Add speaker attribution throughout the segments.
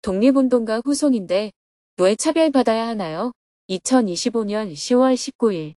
Speaker 1: 독립운동가 후손인데 왜 차별받아야 하나요? 2025년 10월 19일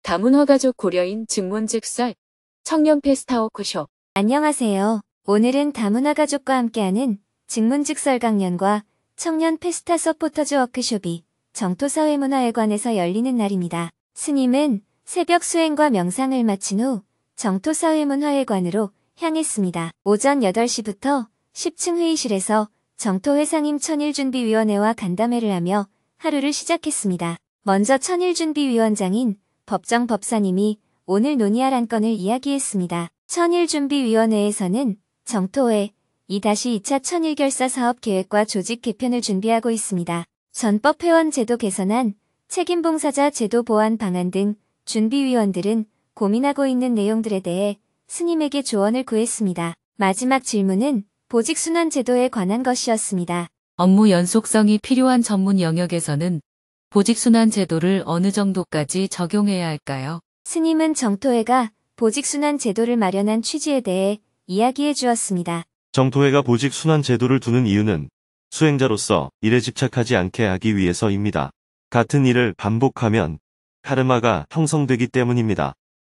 Speaker 1: 다문화가족 고려인 증문즉설 청년 페스타 워크숍.
Speaker 2: 안녕하세요. 오늘은 다문화가족과 함께하는 증문즉설 강연과 청년 페스타 서포터즈 워크숍이 정토사회문화회관에서 열리는 날입니다. 스님은 새벽 수행과 명상을 마친 후 정토사회문화회관으로 향했습니다. 오전 8시부터 10층 회의실에서 정토회상임 천일준비위원회와 간담회를 하며 하루를 시작했습니다. 먼저 천일준비위원장인 법정 법사님이 오늘 논의할 안건을 이야기했습니다. 천일준비위원회에서는 정토회 2-2차 천일결사 사업 계획과 조직 개편을 준비하고 있습니다. 전법회원 제도 개선안, 책임봉사자 제도 보완 방안 등 준비위원들은 고민하고 있는 내용들에 대해 스님에게 조언을 구했습니다. 마지막 질문은 보직순환 제도에 관한 것이었습니다.
Speaker 1: 업무 연속성이 필요한 전문 영역에서는 보직순환 제도를 어느 정도까지 적용해야 할까요?
Speaker 2: 스님은 정토회가 보직순환 제도를 마련한 취지에 대해 이야기해 주었습니다.
Speaker 3: 정토회가 보직순환 제도를 두는 이유는 수행자로서 일에 집착하지 않게 하기 위해서입니다. 같은 일을 반복하면 카르마가 형성되기 때문입니다.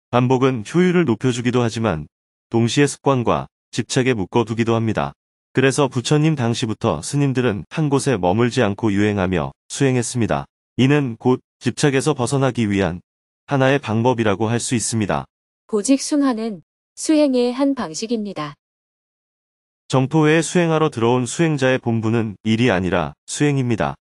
Speaker 3: 반복은 효율을 높여주기도 하지만 동시에 습관과 집착에 묶어두기도 합니다. 그래서 부처님 당시부터 스님들은 한 곳에 머물지 않고 유행하며 수행했습니다. 이는 곧 집착에서 벗어나기 위한 하나의 방법이라고 할 수 있습니다.
Speaker 1: 보직순환은 수행의 한 방식입니다.
Speaker 3: 정토회에 수행하러 들어온 수행자의 본분은 일이 아니라 수행입니다.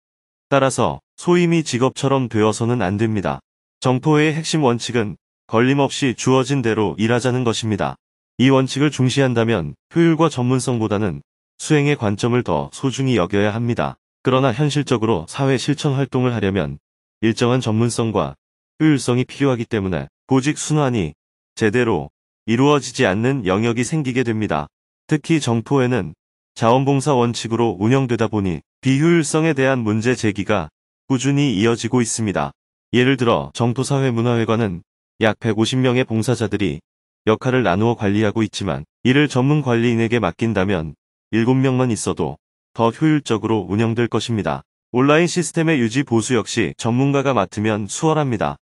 Speaker 3: 따라서 소임이 직업처럼 되어서는 안 됩니다. 정토회의 핵심 원칙은 걸림없이 주어진 대로 일하자는 것입니다. 이 원칙을 중시한다면 효율과 전문성보다는 수행의 관점을 더 소중히 여겨야 합니다. 그러나 현실적으로 사회 실천 활동을 하려면 일정한 전문성과 효율성이 필요하기 때문에 보직 순환이 제대로 이루어지지 않는 영역이 생기게 됩니다. 특히 정토회는 자원봉사 원칙으로 운영되다 보니 비효율성에 대한 문제 제기가 꾸준히 이어지고 있습니다. 예를 들어 정토사회문화회관은 약 150명의 봉사자들이 역할을 나누어 관리하고 있지만 이를 전문 관리인에게 맡긴다면 7명만 있어도 더 효율적으로 운영될 것입니다. 온라인 시스템의 유지 보수 역시 전문가가 맡으면 수월합니다.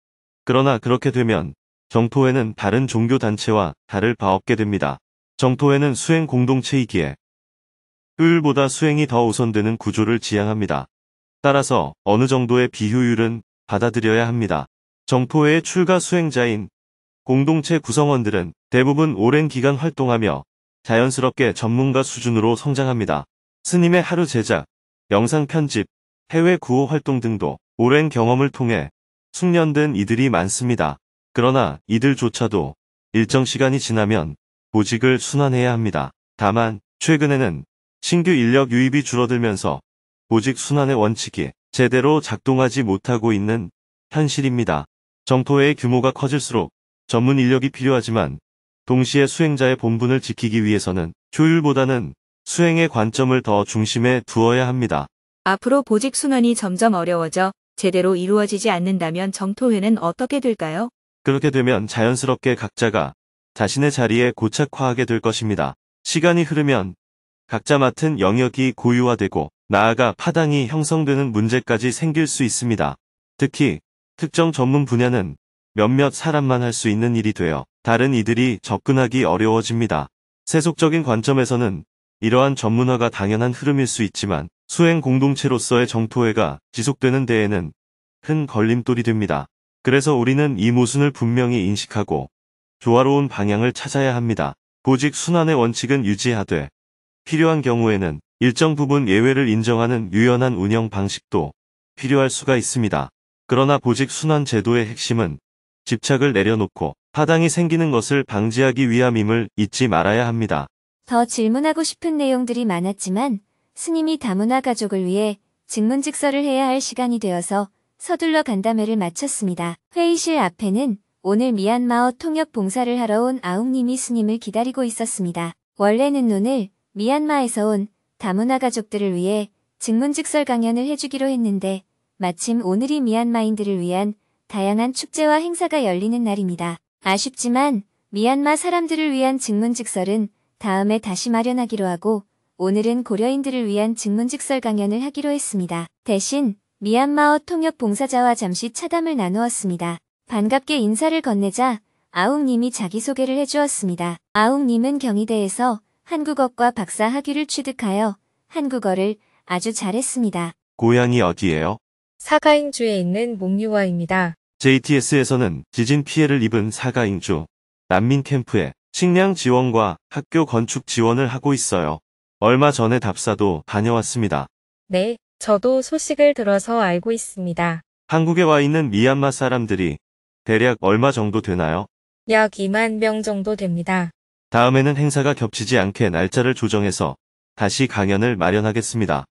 Speaker 3: 그러나 그렇게 되면 정토회는 다른 종교단체와 다를 바 없게 됩니다. 정토회는 수행 공동체이기에 효율보다 수행이 더 우선되는 구조를 지향합니다. 따라서 어느 정도의 비효율은 받아들여야 합니다. 정토회의 출가 수행자인 공동체 구성원들은 대부분 오랜 기간 활동하며 자연스럽게 전문가 수준으로 성장합니다. 스님의 하루 제작, 영상 편집, 해외 구호 활동 등도 오랜 경험을 통해 숙련된 이들이 많습니다. 그러나 이들조차도 일정 시간이 지나면 보직을 순환해야 합니다. 다만 최근에는 신규 인력 유입이 줄어들면서 보직 순환의 원칙이 제대로 작동하지 못하고 있는 현실입니다. 정토회의 규모가 커질수록 전문 인력이 필요하지만 동시에 수행자의 본분을 지키기 위해서는 효율보다는 수행의 관점을 더 중심에 두어야 합니다.
Speaker 4: 앞으로 보직순환이 점점 어려워져 제대로 이루어지지 않는다면 정토회는 어떻게 될까요?
Speaker 3: 그렇게 되면 자연스럽게 각자가 자신의 자리에 고착화하게 될 것입니다. 시간이 흐르면 각자 맡은 영역이 고유화되고 나아가 파당이 형성되는 문제까지 생길 수 있습니다. 특히 특정 전문 분야는 몇몇 사람만 할 수 있는 일이 되어 다른 이들이 접근하기 어려워집니다. 세속적인 관점에서는 이러한 전문화가 당연한 흐름일 수 있지만 수행 공동체로서의 정토회가 지속되는 데에는 큰 걸림돌이 됩니다. 그래서 우리는 이 모순을 분명히 인식하고 조화로운 방향을 찾아야 합니다. 보직 순환의 원칙은 유지하되 필요한 경우에는 일정 부분 예외를 인정하는 유연한 운영 방식도 필요할 수가 있습니다. 그러나 보직 순환 제도의 핵심은 집착을 내려놓고 파당이 생기는 것을 방지하기 위함임을 잊지 말아야 합니다.
Speaker 2: 더 질문하고 싶은 내용들이 많았지만 스님이 다문화 가족을 위해 증문즉설을 해야 할 시간이 되어서 서둘러 간담회를 마쳤습니다. 회의실 앞에는 오늘 미얀마어 통역 봉사를 하러 온 아웅님이 스님을 기다리고 있었습니다. 원래는 오늘 미얀마에서 온 다문화 가족들을 위해 증문즉설 강연을 해주기로 했는데 마침 오늘이 미얀마인들을 위한 다양한 축제와 행사가 열리는 날입니다. 아쉽지만 미얀마 사람들을 위한 증문즉설은 다음에 다시 마련하기로 하고 오늘은 고려인들을 위한 증문즉설 강연을 하기로 했습니다. 대신 미얀마어 통역 봉사자와 잠시 차담을 나누었습니다. 반갑게 인사를 건네자 아웅님이 자기소개를 해주었습니다. 아웅님은 경희대에서 한국어과 박사 학위를 취득하여 한국어를 아주 잘했습니다.
Speaker 3: 고향이 어디예요?
Speaker 5: 사가잉주에 있는 몽유화입니다.
Speaker 3: JTS에서는 지진 피해를 입은 사가잉주 난민 캠프에 식량 지원과 학교 건축 지원을 하고 있어요. 얼마 전에 답사도 다녀왔습니다.
Speaker 5: 네, 저도 소식을 들어서 알고 있습니다.
Speaker 3: 한국에 와 있는 미얀마 사람들이 대략 얼마 정도 되나요?
Speaker 5: 약 2만 명 정도 됩니다.
Speaker 3: 다음에는 행사가 겹치지 않게 날짜를 조정해서 다시 강연을 마련하겠습니다.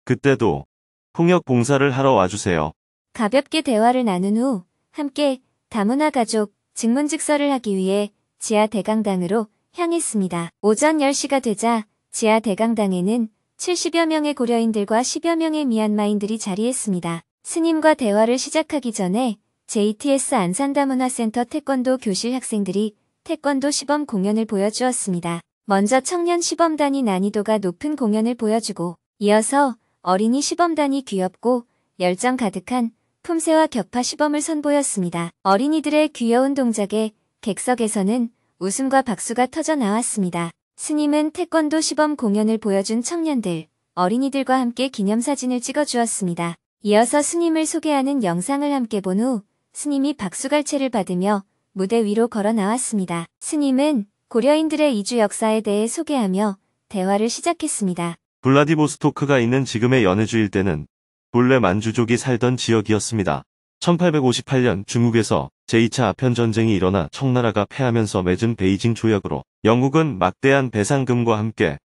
Speaker 3: 그때도 통역 봉사를 하러 와주세요.
Speaker 2: 가볍게 대화를 나눈 후 함께 다문화 가족 증문즉설을 하기 위해 지하 대강당으로 향했습니다. 오전 10시가 되자 지하 대강당에는 70여 명의 고려인들과 10여 명의 미얀마인들이 자리했습니다. 스님과 대화를 시작하기 전에 JTS 안산다문화센터 태권도 교실 학생들이 태권도 시범 공연을 보여주었습니다. 먼저 청년 시범단이 난이도가 높은 공연을 보여주고 이어서 어린이 시범단이 귀엽고 열정 가득한 품새와 격파 시범을 선보였습니다. 어린이들의 귀여운 동작에 객석에서는 웃음과 박수가 터져 나왔습니다. 스님은 태권도 시범 공연을 보여준 청년들, 어린이들과 함께 기념사진을 찍어주었습니다. 이어서 스님을 소개하는 영상을 함께 본 후 스님이 박수갈채를 받으며 무대 위로 걸어 나왔습니다. 스님은 고려인들의 이주 역사에 대해 소개하며 대화를 시작했습니다.
Speaker 3: 블라디보스토크가 있는 지금의 연해주 일대는 본래 만주족이 살던 지역이었습니다. 1858년 중국에서 제2차 아편전쟁이 일어나 청나라가 패하면서 맺은 베이징 조약으로 영국은 막대한 배상금과 함께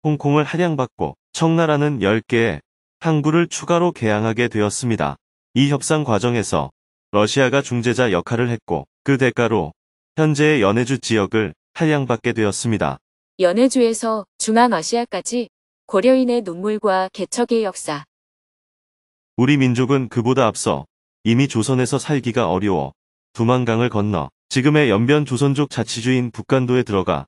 Speaker 3: 홍콩을 할양받고 청나라는 10개의 항구를 추가로 개항하게 되었습니다. 이 협상 과정에서 러시아가 중재자 역할을 했고 그 대가로 현재의 연해주 지역을 할양받게 되었습니다.
Speaker 6: 연해주에서 중앙아시아까지 고려인의 눈물과 개척의 역사.
Speaker 3: 우리 민족은 그보다 앞서 이미 조선에서 살기가 어려워 두만강을 건너 지금의 연변 조선족 자치주인 북간도에 들어가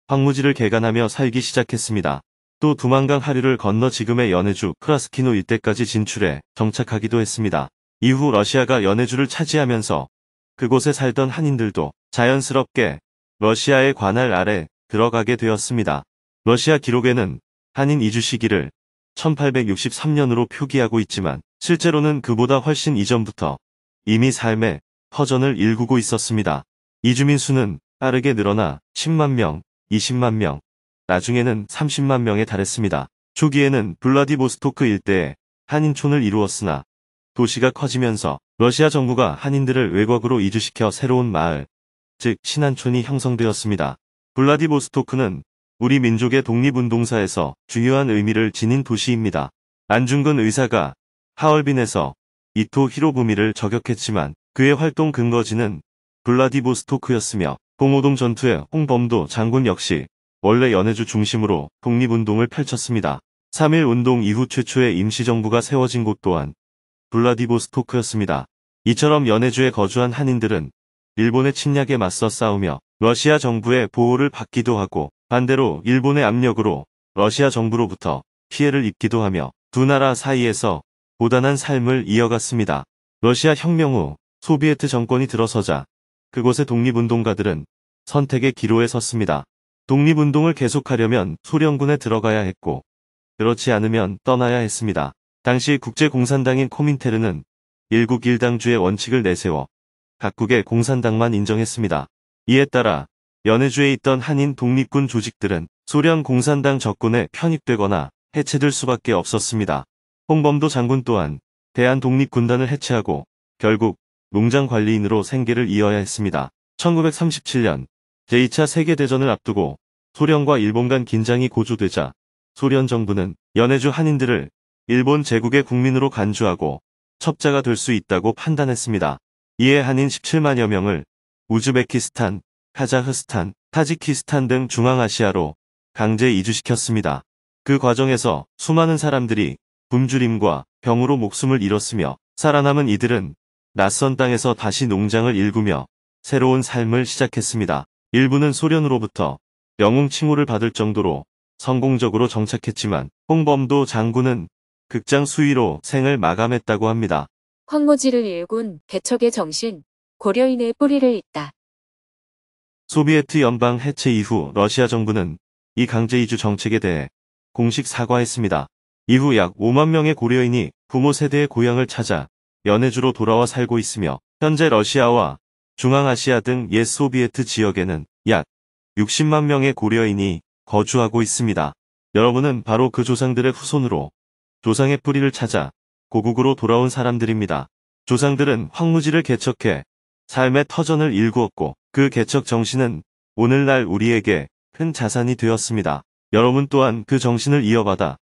Speaker 3: 황무지를 개간하며 살기 시작했습니다. 또 두만강 하류를 건너 지금의 연해주 프라스키노 일대까지 진출해 정착하기도 했습니다. 이후 러시아가 연해주를 차지하면서 그곳에 살던 한인들도 자연스럽게 러시아의 관할 아래 들어가게 되었습니다. 러시아 기록에는 한인 이주 시기를 1863년으로 표기하고 있지만 실제로는 그보다 훨씬 이전부터 이미 삶의 터전을 일구고 있었습니다. 이주민 수는 빠르게 늘어나 10만 명, 20만 명, 나중에는 30만 명에 달했습니다. 초기에는 블라디보스토크 일대에 한인촌을 이루었으나 도시가 커지면서 러시아 정부가 한인들을 외곽으로 이주시켜 새로운 마을, 즉 신안촌이 형성되었습니다. 블라디보스토크는 우리 민족의 독립운동사에서 중요한 의미를 지닌 도시입니다. 안중근 의사가 하얼빈에서 이토 히로부미를 저격했지만 그의 활동 근거지는 블라디보스토크였으며 봉오동 전투의 홍범도 장군 역시 원래 연해주 중심으로 독립운동을 펼쳤습니다. 3.1 운동 이후 최초의 임시정부가 세워진 곳 또한 블라디보스토크였습니다. 이처럼 연해주에 거주한 한인들은 일본의 침략에 맞서 싸우며 러시아 정부의 보호를 받기도 하고 반대로 일본의 압력으로 러시아 정부로부터 피해를 입기도 하며 두 나라 사이에서 고단한 삶을 이어갔습니다. 러시아 혁명 후 소비에트 정권이 들어서자 그곳의 독립운동가들은 선택의 기로에 섰습니다. 독립운동을 계속하려면 소련군에 들어가야 했고 그렇지 않으면 떠나야 했습니다. 당시 국제공산당인 코민테르는 일국 1당주의 원칙을 내세워 각국의 공산당만 인정했습니다. 이에 따라 연해주에 있던 한인 독립군 조직들은 소련 공산당 적군에 편입되거나 해체될 수밖에 없었습니다. 홍범도 장군 또한 대한독립군단을 해체하고 결국 농장관리인으로 생계를 이어야 했습니다. 1937년 제2차 세계대전을 앞두고 소련과 일본 간 긴장이 고조되자 소련 정부는 연해주 한인들을 일본 제국의 국민으로 간주하고 첩자가 될 수 있다고 판단했습니다. 이에 한인 17만여 명을 우즈베키스탄, 카자흐스탄, 타지키스탄 등 중앙아시아로 강제 이주시켰습니다. 그 과정에서 수많은 사람들이 굶주림과 병으로 목숨을 잃었으며 살아남은 이들은 낯선 땅에서 다시 농장을 일구며 새로운 삶을 시작했습니다. 일부는 소련으로부터 영웅 칭호를 받을 정도로 성공적으로 정착했지만 홍범도 장군은 극장 수위로 생을 마감했다고 합니다.
Speaker 6: 황무지를 일군 개척의 정신, 고려인의 뿌리를 잇다.
Speaker 3: 소비에트 연방 해체 이후 러시아 정부는 이 강제 이주 정책에 대해 공식 사과했습니다. 이후 약 5만 명의 고려인이 부모 세대의 고향을 찾아 연해주로 돌아와 살고 있으며 현재 러시아와 중앙아시아 등 옛 소비에트 지역에는 약 60만 명의 고려인이 거주하고 있습니다. 여러분은 바로 그 조상들의 후손으로 조상의 뿌리를 찾아 고국으로 돌아온 사람들입니다. 조상들은 황무지를 개척해 삶의 터전을 일구었고 그 개척 정신은 오늘날 우리에게 큰 자산이 되었습니다. 여러분 또한 그 정신을 이어받아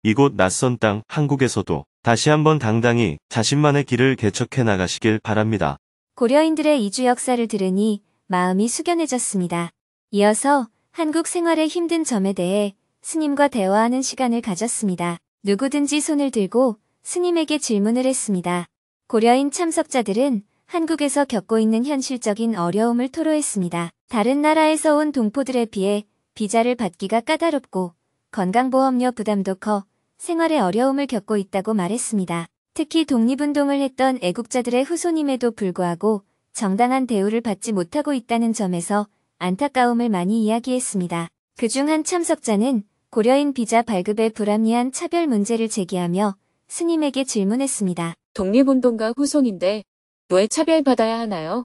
Speaker 3: 이곳 낯선 땅 한국에서도 다시 한번 당당히 자신만의 길을 개척해 나가시길 바랍니다.
Speaker 2: 고려인들의 이주 역사를 들으니 마음이 숙연해졌습니다. 이어서 한국 생활의 힘든 점에 대해 스님과 대화하는 시간을 가졌습니다. 누구든지 손을 들고 스님에게 질문을 했습니다. 고려인 참석자들은 한국에서 겪고 있는 현실적인 어려움을 토로했습니다. 다른 나라에서 온 동포들에 비해 비자를 받기가 까다롭고 건강보험료 부담도 커 생활에 어려움을 겪고 있다고 말했습니다. 특히 독립운동을 했던 애국자들의 후손임에도 불구하고 정당한 대우를 받지 못하고 있다는 점에서 안타까움을 많이 이야기했습니다. 그중 한 참석자는 고려인 비자 발급의 불합리한 차별 문제를 제기하며 스님에게 질문했습니다.
Speaker 6: 독립운동가 후손인데 왜 차별받아야 하나요?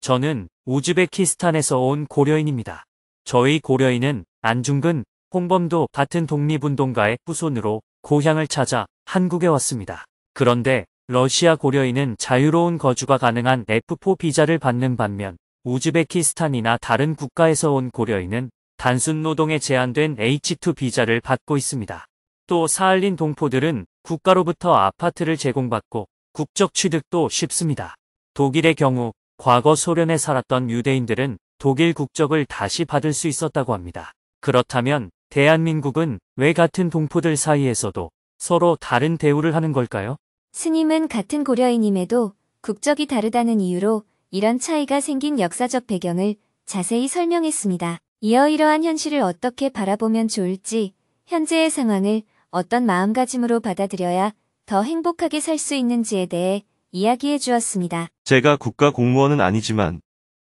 Speaker 7: 저는 우즈베키스탄에서 온 고려인입니다. 저희 고려인은 안중근, 홍범도 같은 독립운동가의 후손으로 고향을 찾아 한국에 왔습니다. 그런데 러시아 고려인은 자유로운 거주가 가능한 F4 비자를 받는 반면 우즈베키스탄이나 다른 국가에서 온 고려인은 단순 노동에 제한된 H2 비자를 받고 있습니다. 또 사할린 동포들은 국가로부터 아파트를 제공받고 국적 취득도 쉽습니다. 독일의 경우 과거 소련에 살았던 유대인들은 독일 국적을 다시 받을 수 있었다고 합니다. 그렇다면 대한민국은 왜 같은 동포들 사이에서도 서로 다른 대우를 하는 걸까요?
Speaker 2: 스님은 같은 고려인임에도 국적이 다르다는 이유로 이런 차이가 생긴 역사적 배경을 자세히 설명했습니다. 이어 이러한 현실을 어떻게 바라보면 좋을지, 현재의 상황을 어떤 마음가짐으로 받아들여야 더 행복하게 살 수 있는지에 대해 이야기해 주었습니다.
Speaker 3: 제가 국가 공무원은 아니지만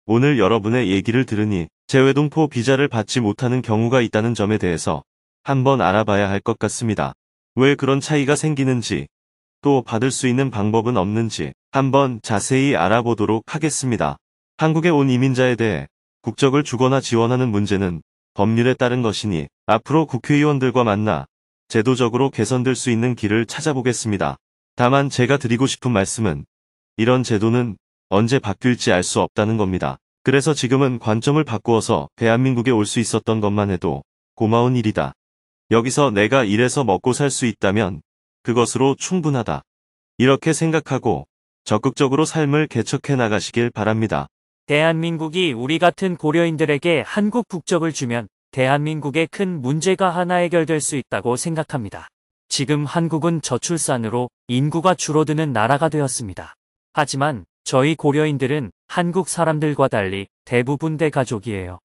Speaker 3: 오늘 여러분의 얘기를 들으니 재외동포 비자를 받지 못하는 경우가 있다는 점에 대해서 한번 알아봐야 할 것 같습니다. 왜 그런 차이가 생기는지, 또 받을 수 있는 방법은 없는지 한번 자세히 알아보도록 하겠습니다. 한국에 온 이민자에 대해 국적을 주거나 지원하는 문제는 법률에 따른 것이니 앞으로 국회의원들과 만나 제도적으로 개선될 수 있는 길을 찾아보겠습니다. 다만 제가 드리고 싶은 말씀은 이런 제도는 언제 바뀔지 알 수 없다는 겁니다. 그래서 지금은 관점을 바꾸어서 대한민국에 올 수 있었던 것만 해도 고마운 일이다. 여기서 내가 일해서 먹고 살 수 있다면 그것으로 충분하다. 이렇게 생각하고 적극적으로 삶을 개척해 나가시길 바랍니다.
Speaker 7: 대한민국이 우리 같은 고려인들에게 한국 국적을 주면 대한민국의 큰 문제가 하나 해결될 수 있다고 생각합니다. 지금 한국은 저출산으로 인구가 줄어드는 나라가 되었습니다. 하지만 저희 고려인들은 한국 사람들과 달리 대부분 대가족이에요.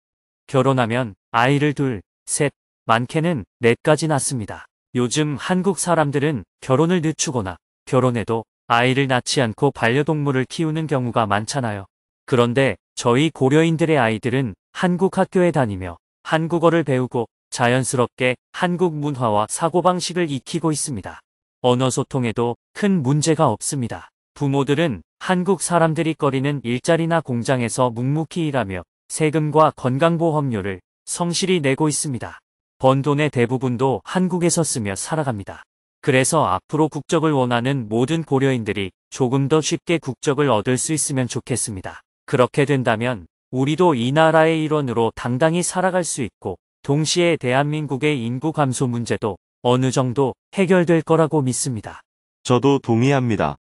Speaker 7: 결혼하면 아이를 둘, 셋, 많게는 넷까지 낳습니다. 요즘 한국 사람들은 결혼을 늦추거나 결혼해도 아이를 낳지 않고 반려동물을 키우는 경우가 많잖아요. 그런데 저희 고려인들의 아이들은 한국 학교에 다니며 한국어를 배우고 자연스럽게 한국 문화와 사고방식을 익히고 있습니다. 언어 소통에도 큰 문제가 없습니다. 부모들은 한국 사람들이 꺼리는 일자리나 공장에서 묵묵히 일하며 세금과 건강보험료를 성실히 내고 있습니다. 번 돈의 대부분도 한국에서 쓰며 살아갑니다. 그래서 앞으로 국적을 원하는 모든 고려인들이 조금 더 쉽게 국적을 얻을 수 있으면 좋겠습니다. 그렇게 된다면 우리도 이 나라의 일원으로 당당히 살아갈 수 있고 동시에 대한민국의 인구 감소 문제도 어느 정도 해결될 거라고 믿습니다.
Speaker 3: 저도 동의합니다.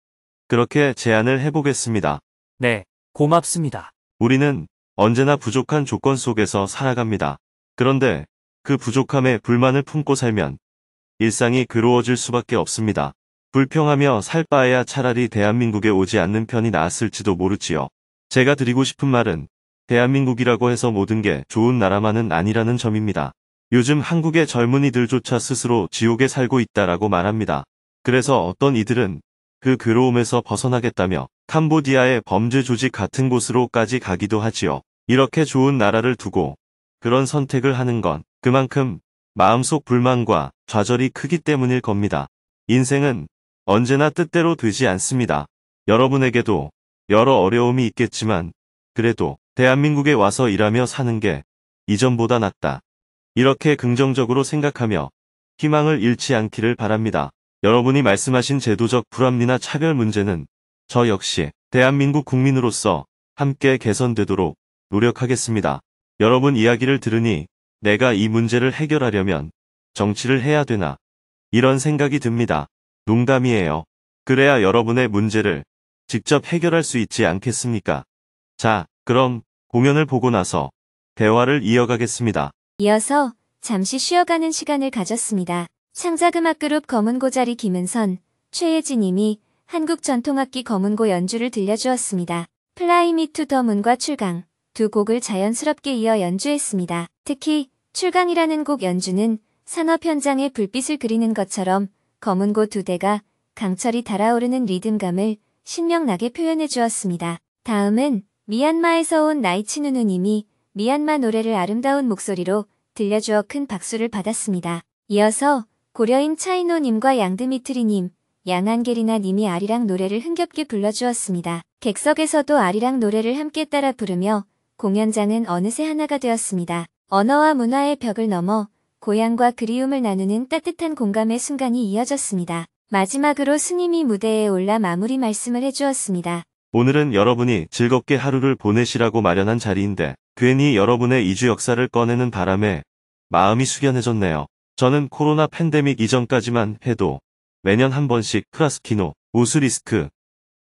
Speaker 3: 그렇게 제안을 해보겠습니다.
Speaker 7: 네, 고맙습니다.
Speaker 3: 우리는 언제나 부족한 조건 속에서 살아갑니다. 그런데 그 부족함에 불만을 품고 살면 일상이 괴로워질 수밖에 없습니다. 불평하며 살 바에야 차라리 대한민국에 오지 않는 편이 나았을지도 모르지요. 제가 드리고 싶은 말은 대한민국이라고 해서 모든 게 좋은 나라만은 아니라는 점입니다. 요즘 한국의 젊은이들조차 스스로 지옥에 살고 있다라고 말합니다. 그래서 어떤 이들은 그 괴로움에서 벗어나겠다며 캄보디아의 범죄 조직 같은 곳으로까지 가기도 하지요. 이렇게 좋은 나라를 두고 그런 선택을 하는 건 그만큼 마음속 불만과 좌절이 크기 때문일 겁니다. 인생은 언제나 뜻대로 되지 않습니다. 여러분에게도 여러 어려움이 있겠지만 그래도 대한민국에 와서 일하며 사는 게 이전보다 낫다. 이렇게 긍정적으로 생각하며 희망을 잃지 않기를 바랍니다. 여러분이 말씀하신 제도적 불합리나 차별 문제는 저 역시 대한민국 국민으로서 함께 개선되도록 노력하겠습니다. 여러분 이야기를 들으니 내가 이 문제를 해결하려면 정치를 해야 되나 이런 생각이 듭니다. 농담이에요. 그래야 여러분의 문제를 직접 해결할 수 있지 않겠습니까? 자, 그럼 공연을 보고 나서 대화를 이어가겠습니다.
Speaker 2: 이어서 잠시 쉬어가는 시간을 가졌습니다. 창작음악그룹 검은고자리 김은선, 최예지 님이 한국 전통악기 검은고 연주를 들려주었습니다. 플라이 미 투 더 문과 출강 두 곡을 자연스럽게 이어 연주했습니다. 특히 출강이라는 곡 연주는 산업 현장의 불빛을 그리는 것처럼 검은고 두 대가 강철이 달아오르는 리듬감을 신명나게 표현해 주었습니다. 다음은 미얀마에서 온 나이치누누 님이 미얀마 노래를 아름다운 목소리로 들려주어 큰 박수를 받았습니다. 이어서 고려인 차이노 님과 양드미트리 님, 양한게리나 님이 아리랑 노래를 흥겹게 불러주었습니다. 객석에서도 아리랑 노래를 함께 따라 부르며 공연장은 어느새 하나가 되었습니다. 언어와 문화의 벽을 넘어 고향과 그리움을 나누는 따뜻한 공감의 순간이 이어졌습니다. 마지막으로 스님이 무대에 올라 마무리 말씀을 해주었습니다.
Speaker 3: 오늘은 여러분이 즐겁게 하루를 보내시라고 마련한 자리인데 괜히 여러분의 이주 역사를 꺼내는 바람에 마음이 숙연해졌네요. 저는 코로나 팬데믹 이전까지만 해도 매년 한 번씩 프라스키노, 우스리스크,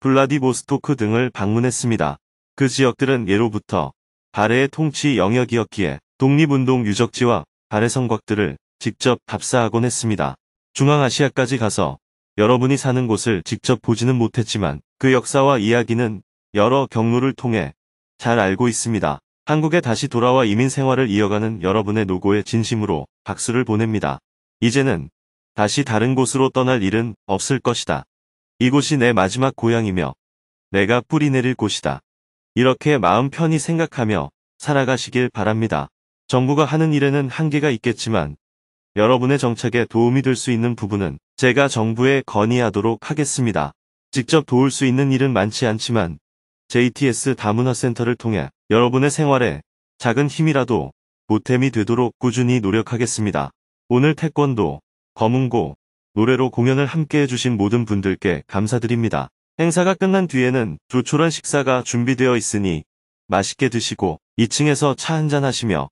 Speaker 3: 블라디보스토크 등을 방문했습니다. 그 지역들은 예로부터 발해의 통치 영역이었기에 독립운동 유적지와 발해 성곽들을 직접 답사하곤 했습니다. 중앙아시아까지 가서 여러분이 사는 곳을 직접 보지는 못했지만 그 역사와 이야기는 여러 경로를 통해 잘 알고 있습니다. 한국에 다시 돌아와 이민 생활을 이어가는 여러분의 노고에 진심으로 박수를 보냅니다. 이제는 다시 다른 곳으로 떠날 일은 없을 것이다. 이곳이 내 마지막 고향이며 내가 뿌리 내릴 곳이다. 이렇게 마음 편히 생각하며 살아가시길 바랍니다. 정부가 하는 일에는 한계가 있겠지만 여러분의 정착에 도움이 될 수 있는 부분은 제가 정부에 건의하도록 하겠습니다. 직접 도울 수 있는 일은 많지 않지만 JTS 다문화센터를 통해 여러분의 생활에 작은 힘이라도 보탬이 되도록 꾸준히 노력하겠습니다. 오늘 태권도, 검은고, 노래로 공연을 함께 해주신 모든 분들께 감사드립니다. 행사가 끝난 뒤에는 조촐한 식사가 준비되어 있으니 맛있게 드시고 2층에서 차 한잔 하시며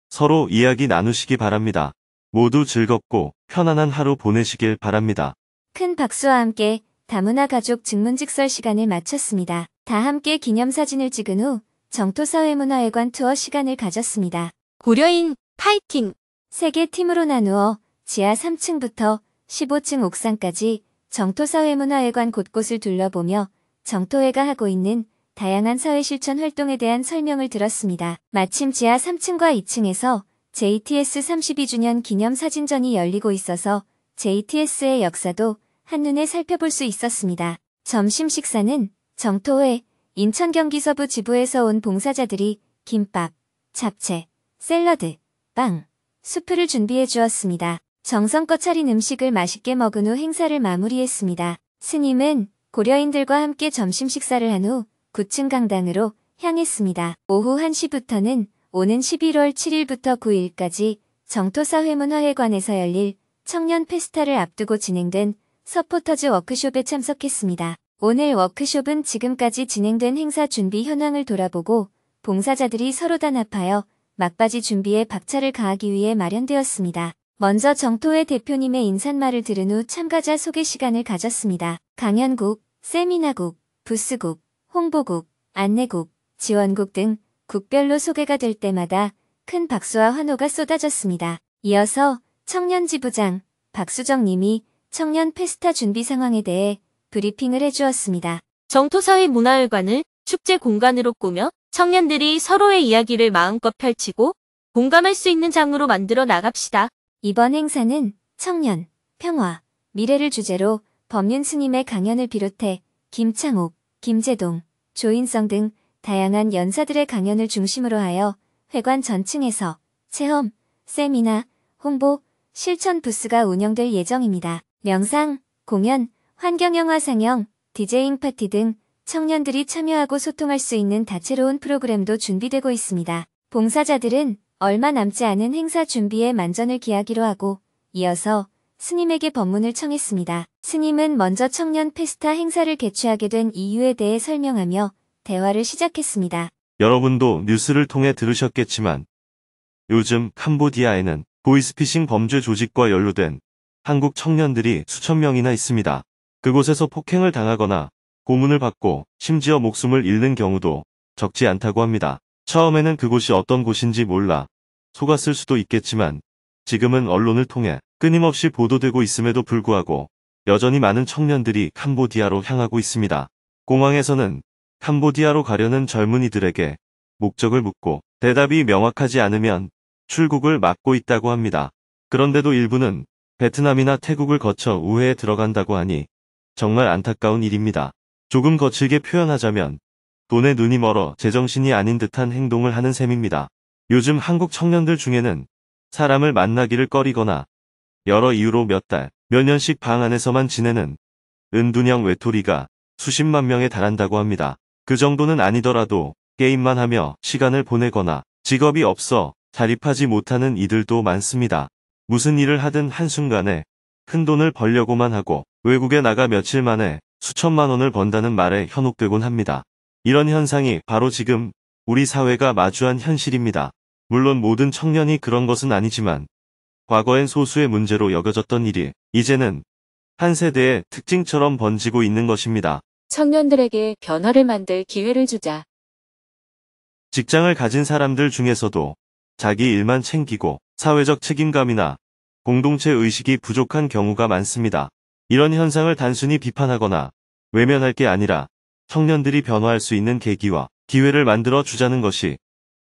Speaker 3: 서로 이야기 나누시기 바랍니다. 모두 즐겁고 편안한 하루 보내시길 바랍니다.
Speaker 2: 큰 박수와 함께 다문화 가족 증문직설 시간을 마쳤습니다. 다 함께 기념사진을 찍은 후 정토사회문화회관 투어 시간을 가졌습니다.
Speaker 8: 고려인 파이팅!
Speaker 2: 3개 팀으로 나누어 지하 3층부터 15층 옥상까지 정토사회문화회관 곳곳을 둘러보며 정토회가 하고 있는 다양한 사회실천 활동에 대한 설명을 들었습니다. 마침 지하 3층과 2층에서 JTS 32주년 기념사진전이 열리고 있어서 JTS의 역사도 한눈에 살펴볼 수 있었습니다. 점심 식사는 정토회 인천 경기서부 지부에서 온 봉사자들이 김밥, 잡채, 샐러드, 빵, 수프를 준비해 주었습니다. 정성껏 차린 음식을 맛있게 먹은 후 행사를 마무리했습니다. 스님은 고려인들과 함께 점심 식사를 한 후 9층 강당으로 향했습니다. 오후 1시부터는 오는 11월 7일부터 9일까지 정토사회문화회관에서 열릴 청년 페스타를 앞두고 진행된 서포터즈 워크숍에 참석했습니다. 오늘 워크숍은 지금까지 진행된 행사 준비 현황을 돌아보고 봉사자들이 서로 단합하여 막바지 준비에 박차를 가하기 위해 마련되었습니다. 먼저 정토회 대표님의 인사말을 들은 후 참가자 소개 시간을 가졌습니다. 강연국, 세미나국, 부스국, 홍보국, 안내국, 지원국 등 국별로 소개가 될 때마다 큰 박수와 환호가 쏟아졌습니다. 이어서 청년 지부장 박수정 님이 청년 페스타 준비 상황에 대해 브리핑을 해주었습니다.
Speaker 8: 정토사회 문화회관을 축제 공간으로 꾸며 청년들이 서로의 이야기를 마음껏 펼치고 공감할 수 있는 장으로 만들어 나갑시다.
Speaker 2: 이번 행사는 청년, 평화, 미래를 주제로 법륜 스님의 강연을 비롯해 김창옥, 김재동, 조인성 등 다양한 연사들의 강연을 중심으로 하여 회관 전층에서 체험, 세미나, 홍보, 실천 부스가 운영될 예정입니다. 명상, 공연, 환경영화 상영, 디제잉 파티 등 청년들이 참여하고 소통할 수 있는 다채로운 프로그램도 준비되고 있습니다. 봉사자들은 얼마 남지 않은 행사 준비에 만전을 기하기로 하고 이어서 스님에게 법문을 청했습니다. 스님은 먼저 청년 페스타 행사를 개최하게 된 이유에 대해 설명하며 대화를 시작했습니다.
Speaker 3: 여러분도 뉴스를 통해 들으셨겠지만 요즘 캄보디아에는 보이스피싱 범죄 조직과 연루된 한국 청년들이 수천 명이나 있습니다. 그곳에서 폭행을 당하거나 고문을 받고 심지어 목숨을 잃는 경우도 적지 않다고 합니다. 처음에는 그곳이 어떤 곳인지 몰라 속았을 수도 있겠지만 지금은 언론을 통해 끊임없이 보도되고 있음에도 불구하고 여전히 많은 청년들이 캄보디아로 향하고 있습니다. 공항에서는 캄보디아로 가려는 젊은이들에게 목적을 묻고 대답이 명확하지 않으면 출국을 막고 있다고 합니다. 그런데도 일부는 베트남이나 태국을 거쳐 우회에 들어간다고 하니 정말 안타까운 일입니다. 조금 거칠게 표현하자면 돈에 눈이 멀어 제정신이 아닌 듯한 행동을 하는 셈입니다. 요즘 한국 청년들 중에는 사람을 만나기를 꺼리거나 여러 이유로 몇 달, 몇 년씩 방 안에서만 지내는 은둔형 외톨이가 수십만 명에 달한다고 합니다. 그 정도는 아니더라도 게임만 하며 시간을 보내거나 직업이 없어 자립하지 못하는 이들도 많습니다. 무슨 일을 하든 한순간에 큰 돈을 벌려고만 하고 외국에 나가 며칠 만에 수천만 원을 번다는 말에 현혹되곤 합니다. 이런 현상이 바로 지금 우리 사회가 마주한 현실입니다. 물론 모든 청년이 그런 것은 아니지만 과거엔 소수의 문제로 여겨졌던 일이 이제는 한 세대의 특징처럼 번지고 있는 것입니다.
Speaker 6: 청년들에게 변화를 만들 기회를 주자.
Speaker 3: 직장을 가진 사람들 중에서도 자기 일만 챙기고 사회적 책임감이나 공동체 의식이 부족한 경우가 많습니다. 이런 현상을 단순히 비판하거나 외면할 게 아니라 청년들이 변화할 수 있는 계기와 기회를 만들어 주자는 것이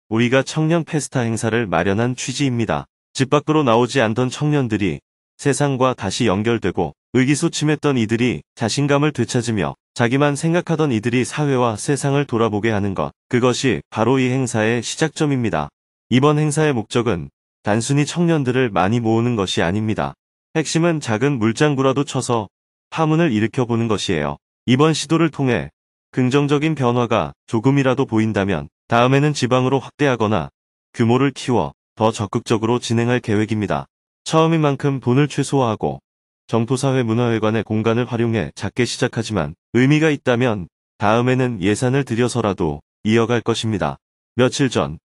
Speaker 3: 우리가 청년 페스타 행사를 마련한 취지입니다. 집 밖으로 나오지 않던 청년들이 세상과 다시 연결되고 의기소침했던 이들이 자신감을 되찾으며 자기만 생각하던 이들이 사회와 세상을 돌아보게 하는 것, 그것이 바로 이 행사의 시작점입니다. 이번 행사의 목적은 단순히 청년들을 많이 모으는 것이 아닙니다. 핵심은 작은 물장구라도 쳐서 파문을 일으켜보는 것이에요. 이번 시도를 통해 긍정적인 변화가 조금이라도 보인다면 다음에는 지방으로 확대하거나 규모를 키워 더 적극적으로 진행할 계획입니다. 처음인 만큼 돈을 최소화하고 정토사회 문화회관의 공간을 활용해 작게 시작하지만 의미가 있다면 다음에는 예산을 들여서라도 이어갈 것입니다. 며칠 전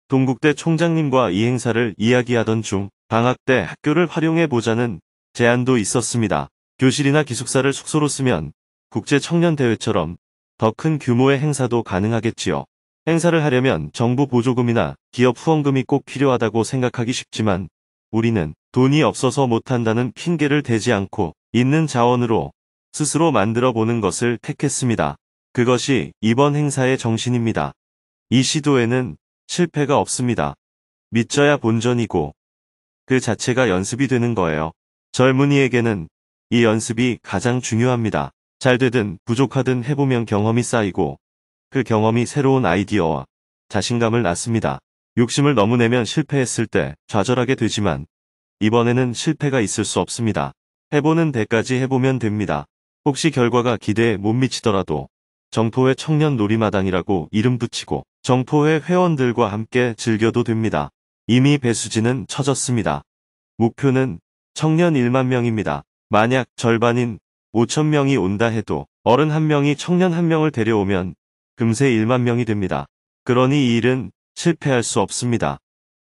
Speaker 3: 동국대 총장님과 이 행사를 이야기하던 중 방학 때 학교를 활용해 보자는 제안도 있었습니다. 교실이나 기숙사를 숙소로 쓰면 국제 청년 대회처럼 더 큰 규모의 행사도 가능하겠지요. 행사를 하려면 정부 보조금이나 기업 후원금이 꼭 필요하다고 생각하기 쉽지만 우리는 돈이 없어서 못한다는 핑계를 대지 않고 있는 자원으로 스스로 만들어 보는 것을 택했습니다. 그것이 이번 행사의 정신입니다. 이 시도에는 실패가 없습니다. 믿져야 본전이고 그 자체가 연습이 되는 거예요. 젊은이에게는 이 연습이 가장 중요합니다. 잘 되든 부족하든 해보면 경험이 쌓이고 그 경험이 새로운 아이디어와 자신감을 낳습니다. 욕심을 너무 내면 실패했을 때 좌절하게 되지만 이번에는 실패가 있을 수 없습니다. 해보는 데까지 해보면 됩니다. 혹시 결과가 기대에 못 미치더라도 정토회 청년 놀이마당이라고 이름 붙이고 정토회 회원들과 함께 즐겨도 됩니다. 이미 배수진은 쳐졌습니다. 목표는 청년 1만 명입니다. 만약 절반인 5천 명이 온다 해도 어른 1명이 청년 1명을 데려오면 금세 1만 명이 됩니다. 그러니 이 일은 실패할 수 없습니다.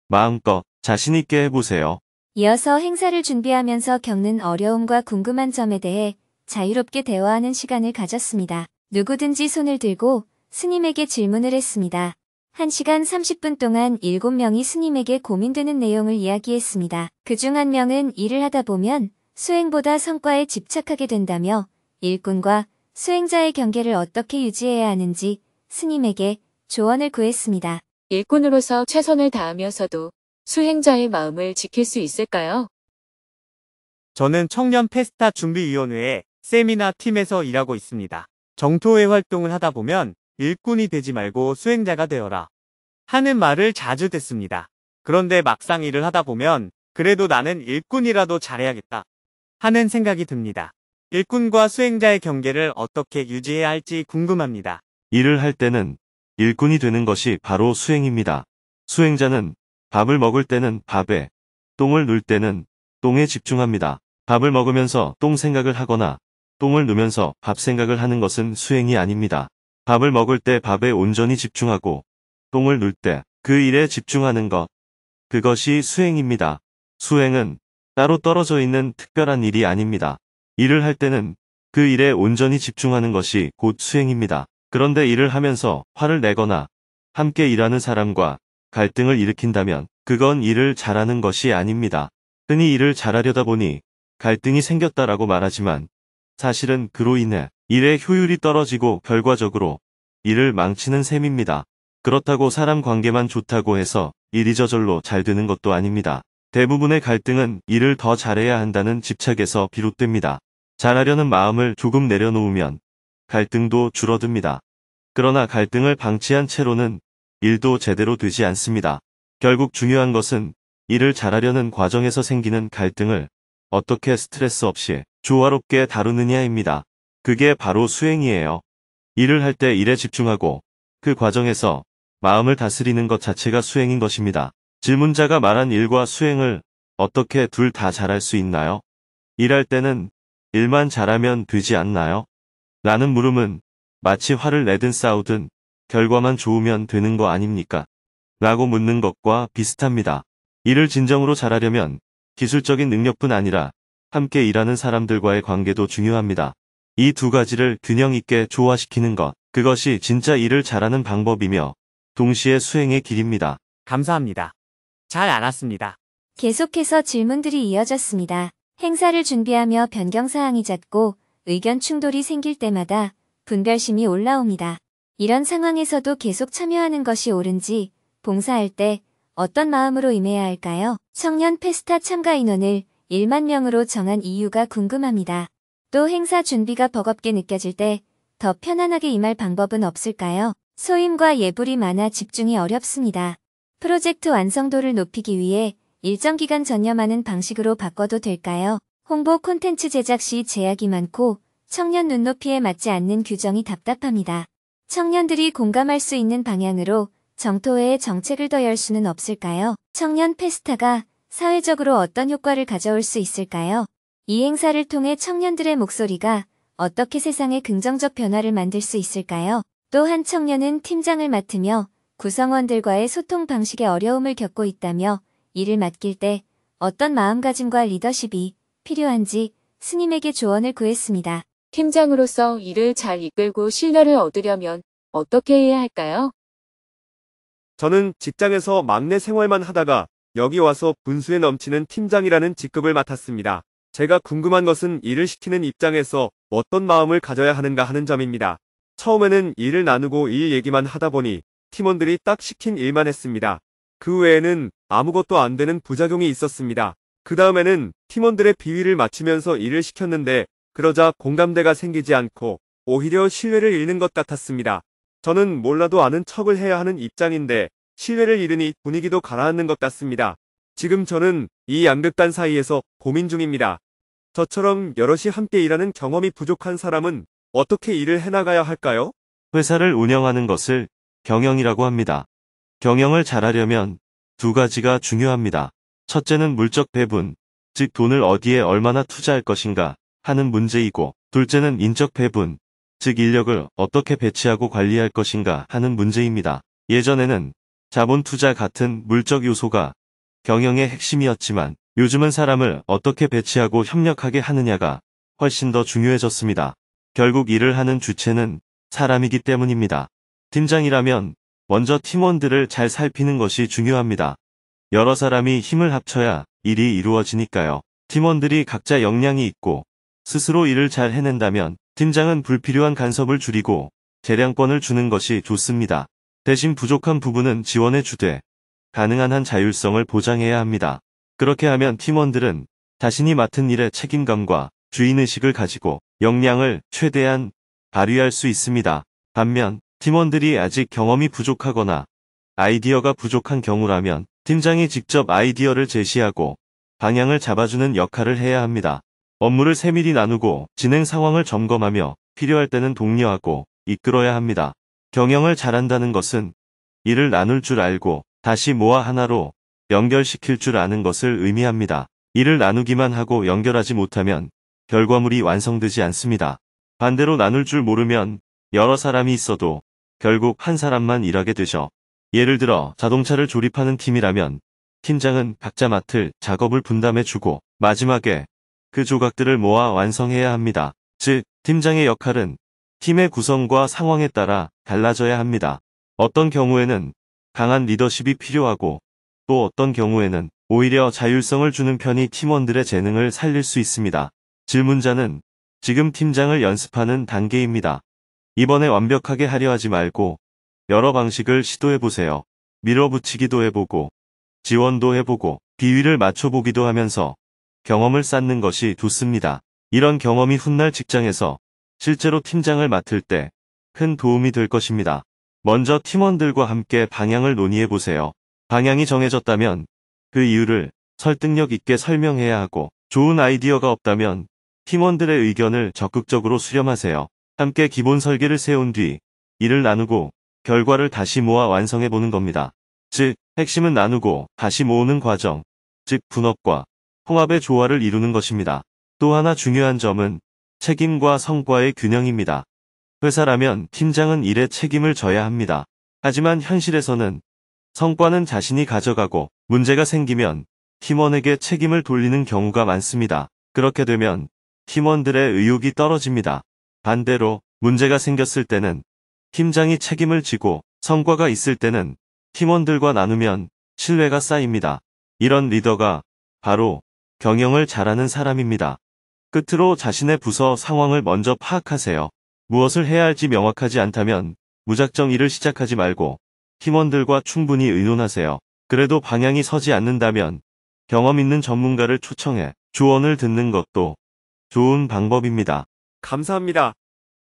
Speaker 3: 마음껏 자신있게 해보세요.
Speaker 2: 이어서 행사를 준비하면서 겪는 어려움과 궁금한 점에 대해 자유롭게 대화하는 시간을 가졌습니다. 누구든지 손을 들고 스님에게 질문을 했습니다. 1시간 30분 동안 7명이 스님에게 고민되는 내용을 이야기했습니다. 그중 한 명은 일을 하다 보면 수행보다 성과에 집착하게 된다며 일꾼과 수행자의 경계를 어떻게 유지해야 하는지 스님에게 조언을 구했습니다.
Speaker 6: 일꾼으로서 최선을 다하면서도 수행자의 마음을 지킬 수 있을까요?
Speaker 9: 저는 청년 페스타 준비위원회의 세미나 팀에서 일하고 있습니다. 정토회 활동을 하다 보면 일꾼이 되지 말고 수행자가 되어라 하는 말을 자주 듣습니다. 그런데 막상 일을 하다 보면 그래도 나는 일꾼이라도 잘해야겠다 하는 생각이 듭니다. 일꾼과 수행자의 경계를 어떻게 유지해야 할지 궁금합니다.
Speaker 3: 일을 할 때는 일꾼이 되는 것이 바로 수행입니다. 수행자는 밥을 먹을 때는 밥에, 똥을 눌 때는 똥에 집중합니다. 밥을 먹으면서 똥 생각을 하거나 똥을 누면서 밥 생각을 하는 것은 수행이 아닙니다. 밥을 먹을 때 밥에 온전히 집중하고 똥을 눌 때 그 일에 집중하는 것. 그것이 수행입니다. 수행은 따로 떨어져 있는 특별한 일이 아닙니다. 일을 할 때는 그 일에 온전히 집중하는 것이 곧 수행입니다. 그런데 일을 하면서 화를 내거나 함께 일하는 사람과 갈등을 일으킨다면 그건 일을 잘하는 것이 아닙니다. 흔히 일을 잘하려다 보니 갈등이 생겼다라고 말하지만 사실은 그로 인해 일의 효율이 떨어지고 결과적으로 일을 망치는 셈입니다. 그렇다고 사람 관계만 좋다고 해서 일이 저절로 잘 되는 것도 아닙니다. 대부분의 갈등은 일을 더 잘해야 한다는 집착에서 비롯됩니다. 잘하려는 마음을 조금 내려놓으면 갈등도 줄어듭니다. 그러나 갈등을 방치한 채로는 일도 제대로 되지 않습니다. 결국 중요한 것은 일을 잘하려는 과정에서 생기는 갈등을 어떻게 스트레스 없이 조화롭게 다루느냐입니다. 그게 바로 수행이에요. 일을 할 때 일에 집중하고 그 과정에서 마음을 다스리는 것 자체가 수행인 것입니다. 질문자가 말한 일과 수행을 어떻게 둘 다 잘할 수 있나요? 일할 때는 일만 잘하면 되지 않나요? 라는 물음은 마치 화를 내든 싸우든 결과만 좋으면 되는 거 아닙니까? 라고 묻는 것과 비슷합니다. 일을 진정으로 잘하려면 기술적인 능력뿐 아니라 함께 일하는 사람들과의 관계도 중요합니다. 이 두 가지를 균형 있게 조화시키는 것, 그것이 진짜 일을 잘하는 방법이며 동시에 수행의 길입니다.
Speaker 9: 감사합니다. 잘 알았습니다.
Speaker 2: 계속해서 질문들이 이어졌습니다. 행사를 준비하며 변경사항이 잦고 의견 충돌이 생길 때마다 분별심이 올라옵니다. 이런 상황에서도 계속 참여하는 것이 옳은지, 봉사할 때 어떤 마음으로 임해야 할까요? 청년 페스타 참가 인원을 1만 명으로 정한 이유가 궁금합니다. 또 행사 준비가 버겁게 느껴질 때 더 편안하게 임할 방법은 없을까요? 소임과 예불이 많아 집중이 어렵습니다. 프로젝트 완성도를 높이기 위해 일정 기간 전념하는 방식으로 바꿔도 될까요? 홍보 콘텐츠 제작 시 제약이 많고 청년 눈높이에 맞지 않는 규정이 답답합니다. 청년들이 공감할 수 있는 방향으로 정토회의 정책을 더 열 수는 없을까요? 청년 페스타가 사회적으로 어떤 효과를 가져올 수 있을까요? 이 행사를 통해 청년들의 목소리가 어떻게 세상에 긍정적 변화를 만들 수 있을까요? 또 한 청년은 팀장을 맡으며 구성원들과의 소통 방식에 어려움을 겪고 있다며 일을 맡길 때 어떤 마음가짐과 리더십이 필요한지 스님에게 조언을 구했습니다.
Speaker 6: 팀장으로서 일을 잘 이끌고 신뢰를 얻으려면 어떻게 해야 할까요?
Speaker 10: 저는 직장에서 막내 생활만 하다가 여기 와서 분수에 넘치는 팀장이라는 직급을 맡았습니다. 제가 궁금한 것은 일을 시키는 입장에서 어떤 마음을 가져야 하는가 하는 점입니다. 처음에는 일을 나누고 일 얘기만 하다 보니 팀원들이 딱 시킨 일만 했습니다. 그 외에는 아무것도 안 되는 부작용이 있었습니다. 그 다음에는 팀원들의 비위를 맞추면서 일을 시켰는데 그러자 공감대가 생기지 않고 오히려 신뢰를 잃는 것 같았습니다. 저는 몰라도 아는 척을 해야 하는 입장인데 신뢰를 잃으니 분위기도 가라앉는 것 같습니다. 지금 저는 이 양극단 사이에서 고민 중입니다. 저처럼 여럿이 함께 일하는 경험이 부족한 사람은 어떻게 일을 해나가야 할까요?
Speaker 3: 회사를 운영하는 것을 경영이라고 합니다. 경영을 잘하려면 두 가지가 중요합니다. 첫째는 물적 배분, 즉 돈을 어디에 얼마나 투자할 것인가 하는 문제이고, 둘째는 인적 배분, 즉 인력을 어떻게 배치하고 관리할 것인가 하는 문제입니다. 예전에는 자본 투자 같은 물적 요소가 경영의 핵심이었지만 요즘은 사람을 어떻게 배치하고 협력하게 하느냐가 훨씬 더 중요해졌습니다. 결국 일을 하는 주체는 사람이기 때문입니다. 팀장이라면 먼저 팀원들을 잘 살피는 것이 중요합니다. 여러 사람이 힘을 합쳐야 일이 이루어지니까요. 팀원들이 각자 역량이 있고 스스로 일을 잘 해낸다면 팀장은 불필요한 간섭을 줄이고 재량권을 주는 것이 좋습니다. 대신 부족한 부분은 지원해 주되 가능한 한 자율성을 보장해야 합니다. 그렇게 하면 팀원들은 자신이 맡은 일의 책임감과 주인의식을 가지고 역량을 최대한 발휘할 수 있습니다. 반면 팀원들이 아직 경험이 부족하거나 아이디어가 부족한 경우라면 팀장이 직접 아이디어를 제시하고 방향을 잡아주는 역할을 해야 합니다. 업무를 세밀히 나누고 진행 상황을 점검하며 필요할 때는 독려하고 이끌어야 합니다. 경영을 잘한다는 것은 일을 나눌 줄 알고 다시 모아 하나로 연결시킬 줄 아는 것을 의미합니다. 일을 나누기만 하고 연결하지 못하면 결과물이 완성되지 않습니다. 반대로 나눌 줄 모르면 여러 사람이 있어도 결국 한 사람만 일하게 되죠. 예를 들어 자동차를 조립하는 팀이라면 팀장은 각자 맡을 작업을 분담해주고 마지막에 그 조각들을 모아 완성해야 합니다. 즉, 팀장의 역할은 팀의 구성과 상황에 따라 달라져야 합니다. 어떤 경우에는 강한 리더십이 필요하고 또 어떤 경우에는 오히려 자율성을 주는 편이 팀원들의 재능을 살릴 수 있습니다. 질문자는 지금 팀장을 연습하는 단계입니다. 이번에 완벽하게 하려 하지 말고 여러 방식을 시도해보세요. 밀어붙이기도 해보고 지원도 해보고 비위를 맞춰보기도 하면서 경험을 쌓는 것이 좋습니다. 이런 경험이 훗날 직장에서 실제로 팀장을 맡을 때 큰 도움이 될 것입니다. 먼저 팀원들과 함께 방향을 논의해보세요. 방향이 정해졌다면 그 이유를 설득력 있게 설명해야 하고 좋은 아이디어가 없다면 팀원들의 의견을 적극적으로 수렴하세요. 함께 기본 설계를 세운 뒤 일을 나누고 결과를 다시 모아 완성해보는 겁니다. 즉, 핵심은 나누고 다시 모으는 과정, 즉 분업과 통합의 조화를 이루는 것입니다. 또 하나 중요한 점은 책임과 성과의 균형입니다. 회사라면 팀장은 일에 책임을 져야 합니다. 하지만 현실에서는 성과는 자신이 가져가고 문제가 생기면 팀원에게 책임을 돌리는 경우가 많습니다. 그렇게 되면 팀원들의 의욕이 떨어집니다. 반대로 문제가 생겼을 때는 팀장이 책임을 지고 성과가 있을 때는 팀원들과 나누면 신뢰가 쌓입니다. 이런 리더가 바로 경영을 잘하는 사람입니다. 끝으로 자신의 부서 상황을 먼저 파악하세요. 무엇을 해야 할지 명확하지 않다면 무작정 일을 시작하지 말고 팀원들과 충분히 의논하세요. 그래도 방향이 서지 않는다면 경험 있는 전문가를 초청해 조언을 듣는 것도 좋은 방법입니다.
Speaker 10: 감사합니다.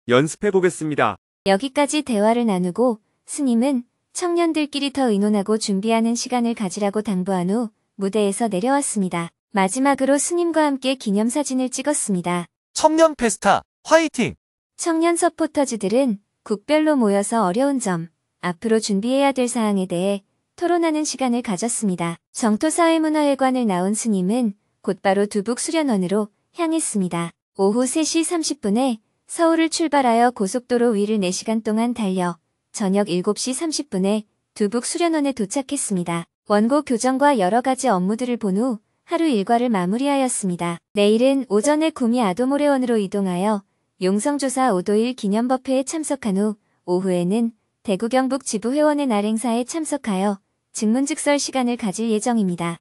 Speaker 10: 연습해 보겠습니다.
Speaker 2: 여기까지 대화를 나누고 스님은 청년들끼리 더 의논하고 준비하는 시간을 가지라고 당부한 후 무대에서 내려왔습니다. 마지막으로 스님과 함께 기념사진을 찍었습니다.
Speaker 11: 청년 페스타 화이팅!
Speaker 2: 청년 서포터즈들은 국별로 모여서 어려운 점, 앞으로 준비해야 될 사항에 대해 토론하는 시간을 가졌습니다. 정토사회문화회관을 나온 스님은 곧바로 두북 수련원으로 향했습니다. 오후 3시 30분에 서울을 출발하여 고속도로 위를 4시간 동안 달려 저녁 7시 30분에 두북 수련원에 도착했습니다. 원고 교정과 여러 가지 업무들을 본 후 하루 일과를 마무리하였습니다. 내일은 오전에 구미 아도모래원으로 이동하여 용성조사 5.1 기념법회에 참석한 후 오후에는 대구 경북 지부회원의 날 행사에 참석하여 증문즉설 시간을 가질 예정입니다.